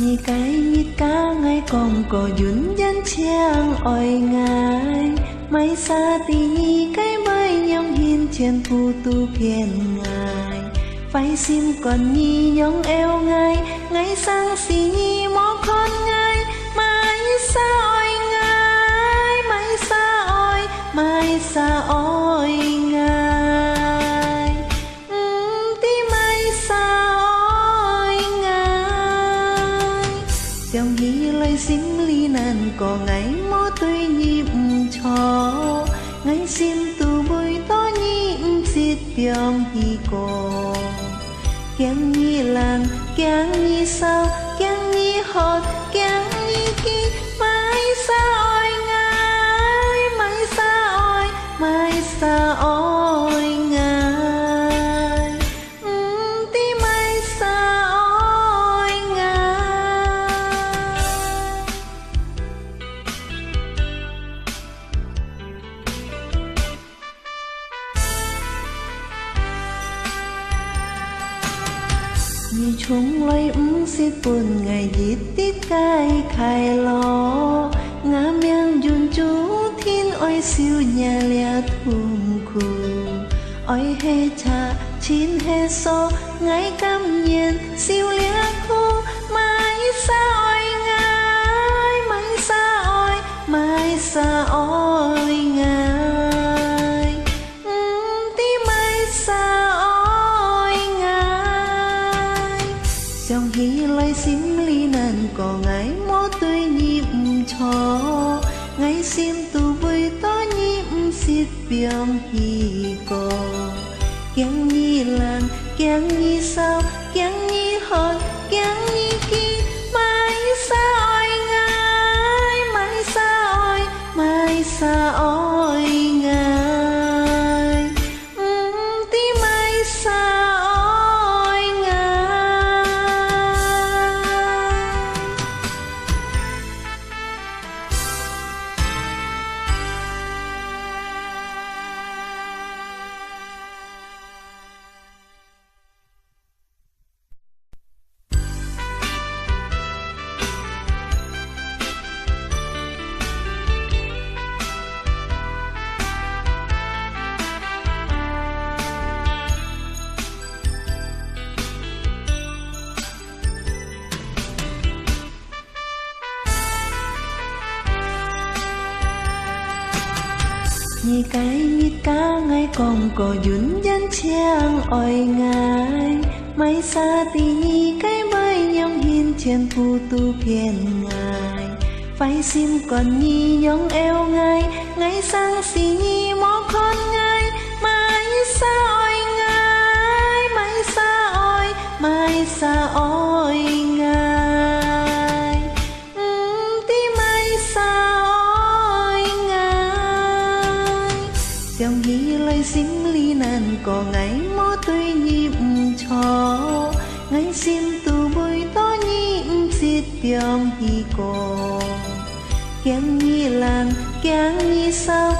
nhị cái nhị cá ngay còn có duyên dân chiang oi ngài mai xa tì nhị cái mới nhong hin trên phu tu phiền ngài phải xin còn nhị nhong eo ngài ngày sang xì nhị mó con ngài mai xa oi ngài mai xa oi mai xa oi ngài tí mai xa oi ngài dòng hi lời sim li nan có ngày mó tôi nhịp cho ngày sim tu bùi to nhịp xiết biom hi cô kiang nhi lan kiang nhi sao kiang nhi hot kiang nhi ki mai xa oi ngài mai xa oi mai xa oi ngài tí mai xa oi ngài như chúng lấy xiết buồn ngày giết tít cái khai lo ngã miang dùn chú thiên oi siêu nhà lia thùng khu oi he cha chín he so ngày cam nhiên siêu lia khu mai xa oi ngài mai xa oi mai xa oi ngài tí mai xa oi ngài dòng hi lời sim li nan có ngày mó tôi nhịp cho ngày sim tu vui to nhịp xiết biom hi cô kiang nhi lan kiang nhi sao kiang nhi hot kiang nhi ki mai xa oi ngài mai xa oi mai xa oi ngài tí mai xa oi ngài nhị cái nhị cá ngay còn có duyên dân chiang oi ngài mai xa tì nhị cái mới nhong hin trên phu tu phiền ngài phải xin còn nhị nhong eo ngài ngày sang xì nhị mó con ngài mai xa oi ngài mai xa oi mai xa oi ngài tí mai xa oi ngài dòng hi lời sim li nan có ngày mó tôi nhịp cho ngày sim tu bùi to nhịp xiết biom hi cô kiang nhi lan kiang nhi sao